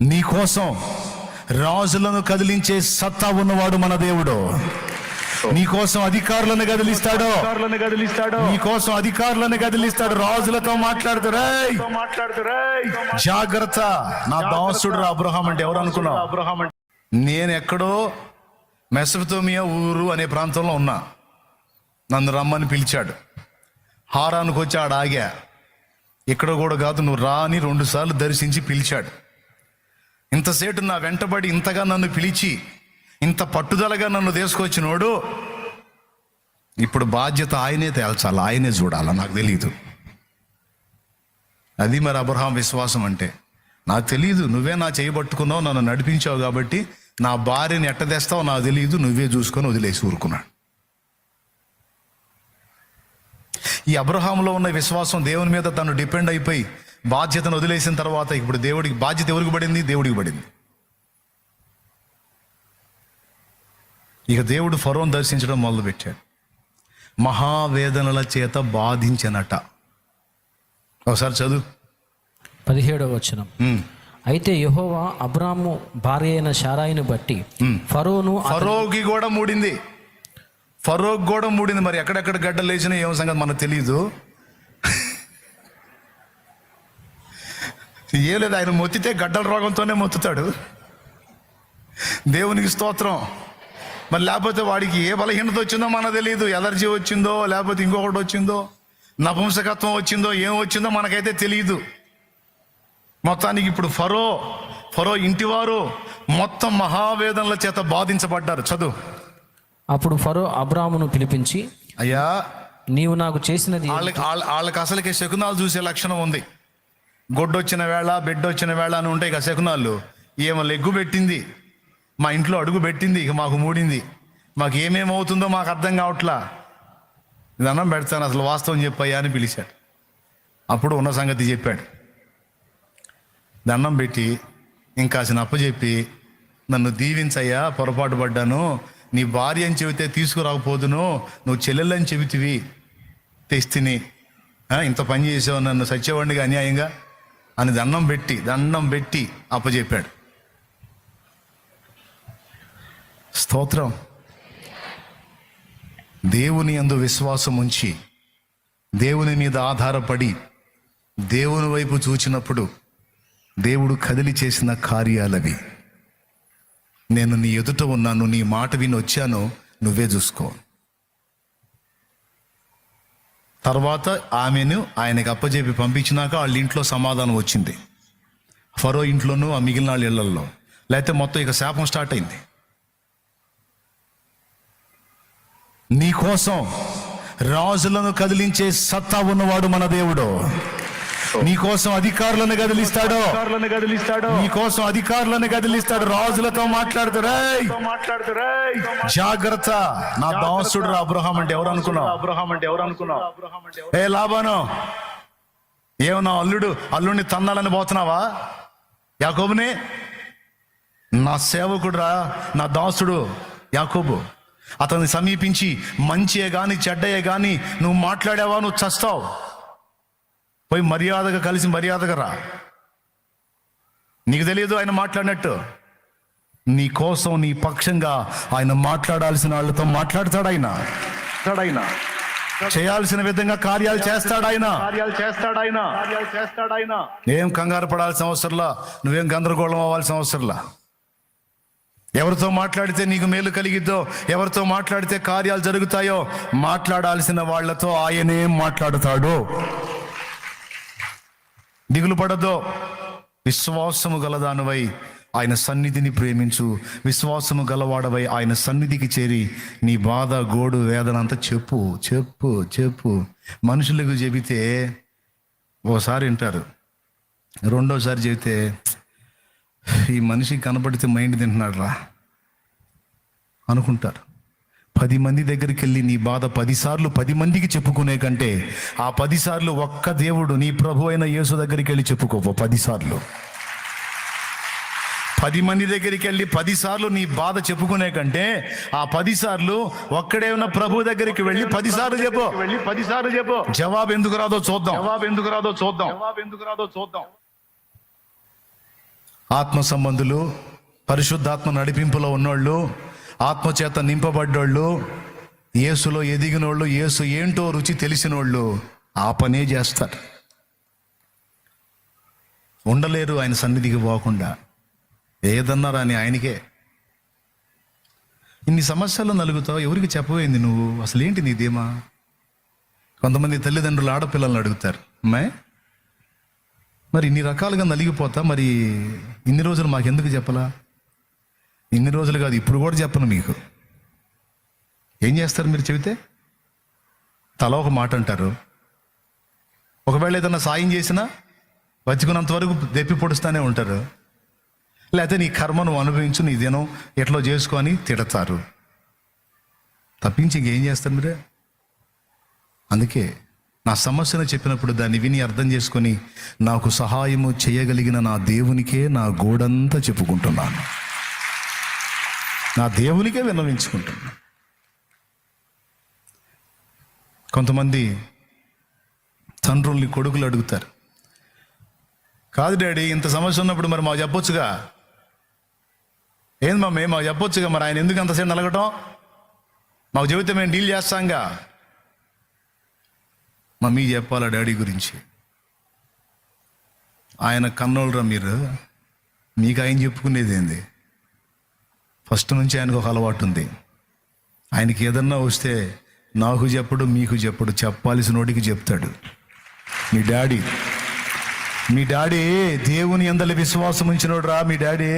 నీ కోసం రాజులను కదిలించే సత్తా ఉన్నవాడు మన దేవుడు. నీ కోసం అధికారులను కదిలిస్తాడు. నీ కోసం అధికారులను కదిలిస్తాడు. రాజులతో మాట్లాడుతారు. జాగ్రత్త, నా దాసుడు అబ్రహాం అంటే ఎవరు అనుకున్నావు? అబ్రహాం అంటే నేను ఎక్కడో మెసొపొతేమియా ఊరు అనే ప్రాంతంలో ఉన్నా. నన్ను రమ్మని పిలిచాడు. హారానికి వచ్చి ఆడ ఆగా. ఇక్కడ కూడా కాదు, నువ్వు రా అని 2 సార్లు దర్శించి పిలిచాడు. ఇంతసేటు నా వెంటబడి ఇంతగా నన్ను పిలిచి ఇంత పట్టుదలగా నన్ను తీసుకొచ్చినోడు ఇప్పుడు బాధ్యత ఆయనే తేల్చాలి, ఆయనే చూడాలా. నాకు తెలియదు. అది మరి అబ్రహాం విశ్వాసం అంటే. నాకు తెలియదు, నువ్వే నా చేయబట్టుకున్నావు, నన్ను నడిపించావు కాబట్టి నా భార్యని ఎట్ట తెస్తావు నాకు తెలియదు, నువ్వే చూసుకొని వదిలేసి ఊరుకున్నాడు. ఈ అబ్రహాంలో ఉన్న విశ్వాసం దేవుని మీద తను డిపెండ్ అయిపోయి బాధ్యతను వదిలేసిన తర్వాత ఇప్పుడు దేవుడికి బాధ్యత ఎవరికి పడింది? దేవుడికి పడింది. ఇక దేవుడు ఫరోను దర్శించడం మొదలుపెట్టాడు. మహావేదనల చేత బాధించనట. ఒకసారి చదువు 17వ వచనం. అయితే యెహోవా అబ్రాము భార్య అయిన శారాయిని బట్టి ఫరోకి కూడా మూడింది. మరి ఎక్కడెక్కడ గడ్డలు లేచిన ఏమో సంగతి మనకు తెలియదు. ఏ లేదు, ఆయన మొత్తితే గడ్డల రోగంతోనే మొత్తుతాడు. దేవునికి స్తోత్రం. మరి లేకపోతే వాడికి ఏ బలహీనత వచ్చిందో మనకు తెలియదు. ఎలర్జీ వచ్చిందో లేకపోతే ఇంకొకటి వచ్చిందో, నపుంసకత్వం వచ్చిందో, ఏం వచ్చిందో మనకైతే తెలియదు. మొత్తానికి ఇప్పుడు ఫరో ఇంటివారు మొత్తం మహావేదనల చేత బాధించబడ్డారు. చదువు. అప్పుడు ఫరో అబ్రామును పిలిపించి, అయ్యా, నీవు నాకు చేసినది. వాళ్ళకి అసలుకి శకునాలు చూసే లక్షణం ఉంది. గొడ్డొచ్చిన వేళ, బిడ్డొచ్చిన వేళ అని ఉంటాయి కదా శకునాలు. ఏమో లెగ్గు పెట్టింది, మా ఇంట్లో అడుగు పెట్టింది, ఇక మాకు మూడింది, మాకు ఏమేమవుతుందో మాకు అర్థం కావట్లా, దండం పెడతాను, అసలు వాస్తవం చెప్పయ్యా అని పిలిచాడు. అప్పుడు ఉన్న సంగతి చెప్పాడు. దండం పెట్టి ఇంకాసిన అప్పచెప్పి, నన్ను దీవించయ్యా, పొరపాటు పడ్డాను, నీ భార్య అని చెబితే తీసుకురాకపోదును, నువ్వు చెల్లెళ్ళని చెబితివి, తెస్తిని, ఇంత పని చేసావు, నన్ను సత్యవాడిగా అన్యాయంగా అని దండం పెట్టి అప్పచెప్పాడు. స్తోత్రం. దేవుని యందు విశ్వాసం ఉంచి దేవుని మీద ఆధారపడి దేవుని వైపు చూచినప్పుడు దేవుడు కదిలి చేసిన కార్యాలవి. నేను నీ ఎదుట ఉన్నాను, నీ మాట విని వచ్చాను, నువ్వే చూసుకో. తర్వాత ఆమెను ఆయనకు అప్పచెప్పి పంపించినాక వాళ్ళ ఇంట్లో సమాధానం వచ్చింది. ఫరో ఇంట్లోనూ ఆ మిగిలిన వాళ్ళ ఇళ్లలో. లేకపోతే మొత్తం ఇక శాపం స్టార్ట్ అయింది. నీ కోసం రాజులను కదిలించే సత్తా ఉన్నవాడు మన దేవుడు. నీ కోసం అధికారులను కదిలిస్తాడు. నీ కోసం అధికారులను కదిలిస్తాడు. రాజులతో మాట్లాడుతారు. జాగ్రత్త, నా దాసుడు అబ్రహాం అంటే ఎవరు అనుకున్నావు? ఏ లాబాను, ఏమన్నా అల్లుడిని తన్నాలని పోతున్నావా? యాకోబుని, నా సేవకుడురా, నా దాసుడు యాకోబు, అతన్ని సమీపించి మంచియే గాని చెడ్డయే గాని నువ్వు మాట్లాడావా, నువ్వు చస్తావు. పోయి మర్యాదగా కలిసి మర్యాదగా రా. నీకు తెలియదు ఆయన మాట్లాడినట్టు. నీ కోసం, నీ పక్షంగా ఆయన మాట్లాడాల్సిన వాళ్ళతో మాట్లాడతాడు. ఆయన చేయాల్సిన విధంగా కార్యాలు చేస్తాడు. ఆయన ఏం కంగారు పడాల్సిన అవసరంలా, నువ్వేం గందరగోళం అవ్వాల్సిన అవసరంలా. ఎవరితో మాట్లాడితే నీకు మేలు కలిగిద్దో, ఎవరితో మాట్లాడితే కార్యాలు జరుగుతాయో మాట్లాడాల్సిన వాళ్లతో ఆయనే మాట్లాడుతాడు. దిగులు పడద్దో. విశ్వాసము గలదానవై ఆయన సన్నిధిని ప్రేమించు. విశ్వాసము గలవాడవై ఆయన సన్నిధికి చేరి నీ బాధ, గోడు, వేదన అంతా చెప్పు. మనుషులకు చెబితే ఓసారి వింటారు, రెండోసారి చెబితే ఈ మనిషికి కనపడితే మైండ్ తింటున్నాడు రా అనుకుంటారు. 10 మంది దగ్గరికి వెళ్ళి నీ బాధ 10 సార్లు 10 మందికి చెప్పుకునే కంటే ఆ 10 సార్లు ఒక్క దేవుడు, నీ ప్రభు అయిన యేసు దగ్గరికి వెళ్ళి చెప్పుకోపో. 10 సార్లు 10 మంది దగ్గరికి వెళ్ళి 10 సార్లు నీ బాధ చెప్పుకునే కంటే ఆ 10 సార్లు ఒక్కడే ఉన్న ప్రభు దగ్గరికి వెళ్ళి 10 సార్లు చెప్పు. జవాబు ఎందుకు రాదో చూద్దాం. ఆత్మ సంబంధులు, పరిశుద్ధాత్మ నడిపింపులో ఉన్నోళ్ళు, ఆత్మచేత నింపబడ్డోళ్ళు, యేసులో ఎదిగినోళ్ళు, యేసు ఏంటో రుచి తెలిసినోళ్ళు ఆ పనే చేస్తారు. ఉండలేరు ఆయన సన్నిధికి పోకుండా. ఏదన్నా రాని ఆయనకే. ఇన్ని సమస్యలు నలుగుతావు, ఎవరికి చెప్పబోయింది నువ్వు? అసలు ఏంటి నీ ధీమా? కొంతమంది తల్లిదండ్రులు ఆడపిల్లలను అడుగుతారు, అమ్మాయి మరి ఇన్ని రకాలుగా నలిగిపోతా, మరి ఇన్ని రోజులు మాకెందుకు చెప్పలా? ఇన్ని రోజులు కాదు, ఇప్పుడు కూడా చెప్పను మీకు. ఏం చేస్తారు మీరు చెబితే? తల ఒక మాట అంటారు. ఒకవేళ ఏదన్నా సాయం చేసినా బతికున్నంత వరకు దెప్పి పొడుస్తూనే ఉంటారు. లేకపోతే నీ కర్మను అనుభవించు, నీ దినం ఎట్లో చేసుకొని తిడతారు. తప్పించి ఇంకేం చేస్తారు మీరే? అందుకే నా సమస్యను చెప్పినప్పుడు దాన్ని విని అర్థం చేసుకొని నాకు సహాయము చేయగలిగిన నా దేవునికే నా గోడంతా చెప్పుకుంటున్నాను. నా దేవునికే విన్నవించుకుంటున్నాను. కొంతమంది తండ్రుల్ని కొడుకులు అడుగుతారు, కాదు డాడీ ఇంత సమస్య ఉన్నప్పుడు మరి మాకు చెప్పొచ్చుగా. ఏంది మమ్మీ మాకు చెప్పొచ్చుగా, మరి ఆయన ఎందుకు అంతసేపు నలగటం? మాకు చెబితే మేము డీల్ చేస్తాంగా. మమ్మీ చెప్పాలా డాడీ గురించి? ఆయన కన్నోళ్ళరా మీరు, మీకు ఆయన చెప్పుకునేది ఏంది? ఫస్ట్ నుంచి ఆయనకు ఒక అలవాటు ఉంది. ఆయనకి ఏదన్నా వస్తే నాకు చెప్పడు, మీకు చెప్పడు, చెప్పాల్సినోడికి చెప్తాడు. మీ డాడీ దేవుని యందలి విశ్వాసం ఉంచినోడు రా. మీ డాడీ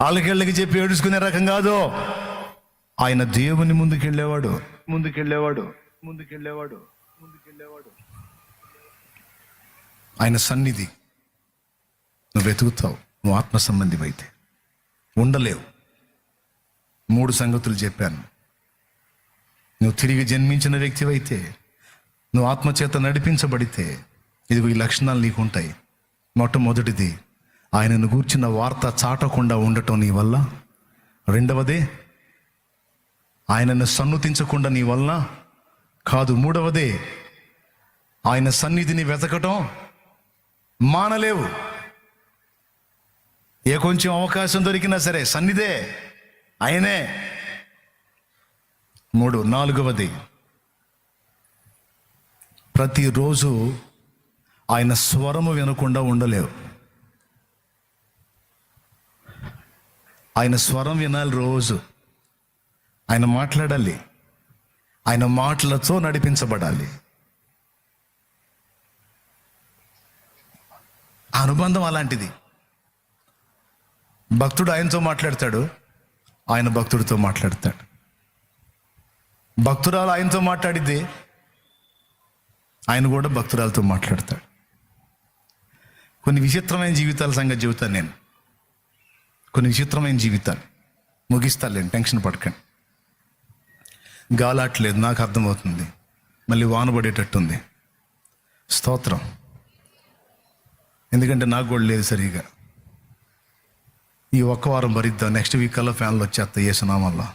వాళ్ళకెళ్ళకి చెప్పి ఏడుచుకునే రకం కాదు. ఆయన దేవుని ముందుకెళ్ళేవాడు. ఆయన సన్నిధి నువ్వు వెతుకుతావు. నువ్వు ఆత్మ సంబంధి అయితే ఉండలేవు. 3 సంగతులు చెప్పాను. నువ్వు తిరిగి జన్మించిన వ్యక్తివైతే, నువ్వు ఆత్మచేత నడిపించబడితే ఇదిగో ఈ లక్షణాలు నీకు ఉంటాయి. మొట్టమొదటిది, ఆయనను గూర్చిన వార్త చాటకుండా ఉండటం నీ వల్ల. రెండవది, ఆయనను సన్నుతించకుండా నీ వల్ల కాదు. మూడవది, ఆయన సన్నిధిని వెతకటం మానలేవు. ఏ కొంచెం అవకాశం దొరికినా సరే సన్నిధే, ఆయనే. 3, 4వది, ప్రతిరోజు ఆయన స్వరము వినకుండా ఉండలేవు. ఆయన స్వరం వినాలి రోజు. ఆయన మాట్లాడాలి. ఆయన మాటలతో నడిపించబడాలి. ఆ అనుబంధం అలాంటిది. భక్తుడు ఆయనతో మాట్లాడతాడు, ఆయన భక్తుడితో మాట్లాడతాడు. భక్తురాలు ఆయనతో మాట్లాడిద్ది, ఆయన కూడా భక్తురాలతో మాట్లాడతాడు. కొన్ని విచిత్రమైన జీవితాల సంగతి చెబుతాను నేను. కొన్ని విచిత్రమైన జీవితాలు ముగిస్తాను, టెన్షన్ పడకండి. గాలాట్లేదు, నాకు అర్థమవుతుంది. మళ్ళీ వాన పడేటట్టుంది. స్తోత్రం. ఎందుకంటే నాకు కూడా లేదు సరిగా. ఈ ఒక్క వారం భరిద్దాం, నెక్స్ట్ వీక్ కల్లా ఫ్యాన్లు వచ్చేస్తాయి యేసునామల్లా.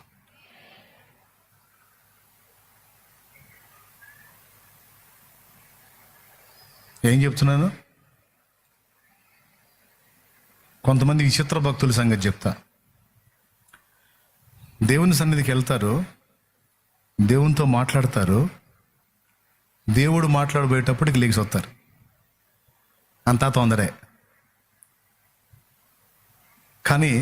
ఏం చెప్తున్నాను? కొంతమంది విచిత్ర భక్తుల సంగతి చెప్తా. దేవుని సన్నిధికి వెళ్తారు, దేవునితో మాట్లాడతారు, దేవుడు మాట్లాడబోయేటప్పటికి లేచి వస్తారు. అంతా తొందరే. కానీ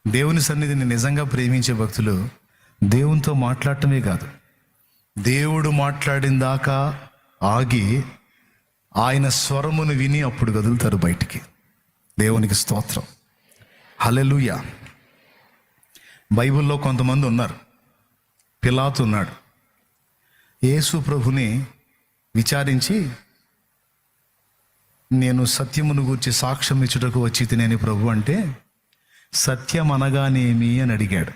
దేవుని సన్నిధిని నిజంగా ప్రేమించే భక్తులు దేవునితో మాట్లాడటమే కాదు, దేవుడు మాట్లాడిన దాకా ఆగి ఆయన స్వరమును విని అప్పుడు కదులుతారు బయటికి. దేవునికి స్తోత్రం. హల్లెలూయా. బైబిల్లో కొంతమంది ఉన్నారు. పిలాతు ఉన్నాడు. యేసు ప్రభుని విచారించి, నేను సత్యమును గూర్చి సాక్ష్యం ఇచ్చుటకు వచ్చి తినేని ప్రభు అంటే, సత్యం అనగానేమి అని అడిగాడు.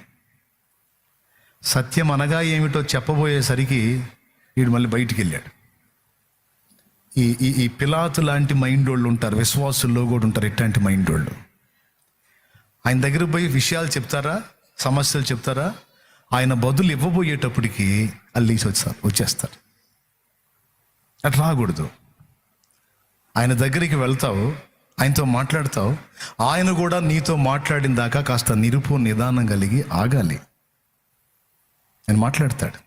సత్యం అనగా ఏమిటో చెప్పబోయేసరికి వీడు మళ్ళీ బయటికి వెళ్ళాడు. ఈ పిలాతు లాంటి మైండ్ వాళ్ళు ఉంటారు, విశ్వాసుల్లో కూడా ఉంటారు ఇట్లాంటి మైండ్ వాళ్ళు. ఆయన దగ్గర పోయి విషయాలు చెప్తారా, సమస్యలు చెప్తారా, ఆయన బదులు ఇవ్వబోయేటప్పటికి అల్లీసి వచ్చేస్తారు. అట్లా రాకూడదు. ఆయన దగ్గరికి వెళ్తావు, ఆయనతో మాట్లాడతావు, ఆయన కూడా నీతో మాట్లాడిన దాకా కాస్త నిరుపు నిదానం కలిగి ఆగాలి. ఆయన మాట్లాడతాడు.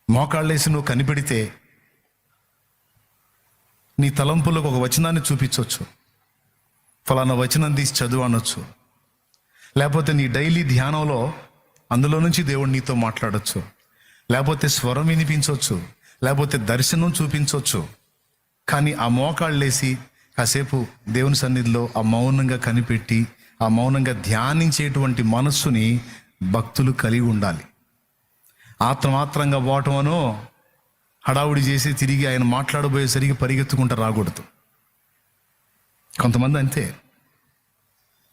మోకాళ్ళేసి నువ్వు కనిపెడితే నీ తలంపులకు ఒక వచనాన్ని చూపించవచ్చు. ఫలానా వచనం తీసి చదువు అనొచ్చు. లేకపోతే నీ డైలీ ధ్యానంలో అందులో నుంచి దేవుడు నీతో మాట్లాడచ్చు. లేకపోతే స్వరం వినిపించవచ్చు. లేకపోతే దర్శనం చూపించవచ్చు. కానీ ఆ మోకాళ్ళేసి కాసేపు దేవుని సన్నిధిలో ఆ మౌనంగా కనిపెట్టి ఆ మౌనంగా ధ్యానించేటువంటి మనస్సుని భక్తులు కలిగి ఉండాలి. ఆత్రమాత్రంగా పోవటమనో హడావుడి చేసి తిరిగి ఆయన మాట్లాడబోయేసరికి పరిగెత్తుకుంటూ రాకూడదు. కొంతమంది అంతే.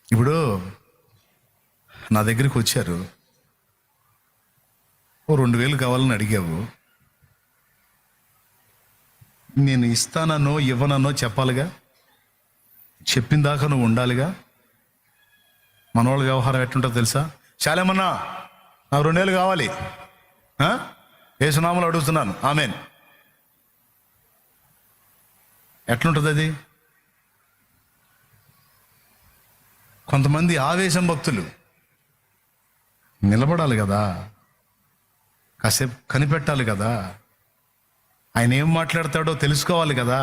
ఇప్పుడు నా దగ్గరికి వచ్చారు, ఓ 2,000 కావాలని అడిగావు. నేను ఇస్తానో ఇవ్వనో చెప్పాలిగా. చెప్పిన దాకా నువ్వు ఉండాలిగా. మనవాళ్ళ వ్యవహారం ఎట్టుంటుందో తెలుసా? చాలేమన్నా నాకు 2,000 కావాలి, యేసునామములో అడుగుతున్నాను, ఆమేన్. ఎట్లుంటుంది అది? కొంతమంది ఆవేశం భక్తులు నిలబడాలి కదా, కాసేపు కనిపెట్టాలి కదా, ఆయన ఏం మాట్లాడతాడో తెలుసుకోవాలి కదా.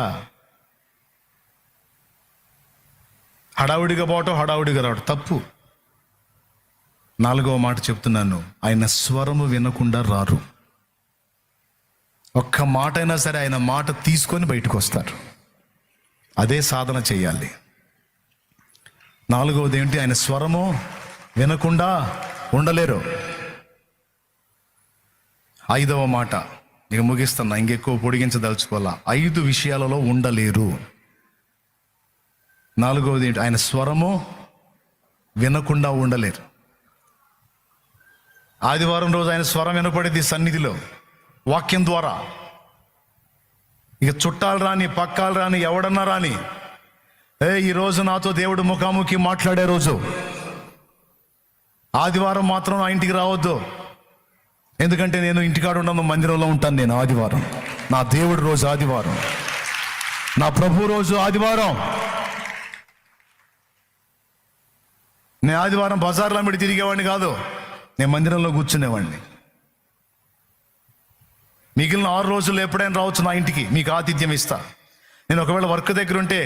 హడావుడిగా పోవటం, హడావుడిగా రావటం తప్పు. 4వ మాట చెప్తున్నాను, ఆయన స్వరము వినకుండా రారు. ఒక్క మాట అయినా సరే ఆయన మాట తీసుకొని బయటకు వస్తారు. అదే సాధన చేయాలి. 4వది ఏంటి? ఆయన స్వరము వినకుండా ఉండలేరు. 5వ మాట, ఇక ముగిస్తున్నా, ఇంకెక్కువ పొడిగించదలుచుకోవాలా. 5 విషయాలలో ఉండలేరు. 4వది ఏంటి? ఆయన స్వరము వినకుండా ఉండలేరు. ఆదివారం రోజు ఆయన స్వరం వినపడేది సన్నిధిలో వాక్యం ద్వారా. ఇక చుట్టాలు రాని, పక్కాలు రాని, ఎవడన్నా రాని, ఈరోజు నాతో దేవుడు ముఖాముఖి మాట్లాడే రోజు. ఆదివారం మాత్రం నా ఇంటికి రావద్దు, ఎందుకంటే నేను ఇంటికాడ ఉండను, మందిరంలో ఉంటాను. నేను ఆదివారం నా దేవుడి రోజు, ఆదివారం నా ప్రభు రోజు, ఆదివారం. నేను ఆదివారం బజార్లో అమ్మిడి తిరిగేవాడిని కాదు, నేను మందిరంలో కూర్చునేవాడిని. మిగిలిన 6 రోజులు ఎప్పుడైనా రావచ్చు నా ఇంటికి, మీకు ఆతిథ్యం ఇస్తా. నేను ఒకవేళ వర్క్ దగ్గర ఉంటే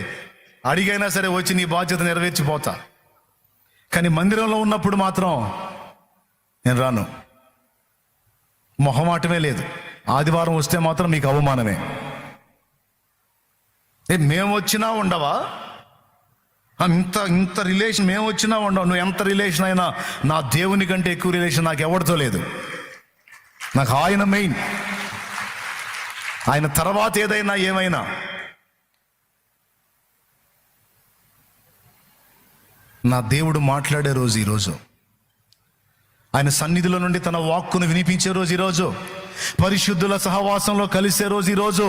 అడిగైనా సరే వచ్చి నీ బాధ్యత నెరవేర్చిపోతా. కానీ మందిరంలో ఉన్నప్పుడు మాత్రం నేను రాను. మొహమాటమే లేదు. ఆదివారం వస్తే మాత్రం మీకు అవమానమే. మేము వచ్చినా ఉండవా? ఇంత రిలేషన్ మేము వచ్చినా ఉండవు. నువ్వు ఎంత రిలేషన్ అయినా నా దేవుని కంటే ఎక్కువ రిలేషన్ నాకు ఎవరితో లేదు. నాకు ఆయన మెయిన్. ఆయన తర్వాత ఏదైనా ఏమైనా. నా దేవుడు మాట్లాడే రోజు ఈరోజు. ఆయన సన్నిధిలో నుండి తన వాక్కును వినిపించే రోజు ఈరోజు. పరిశుద్ధుల సహవాసంలో కలిసే రోజు ఈరోజు.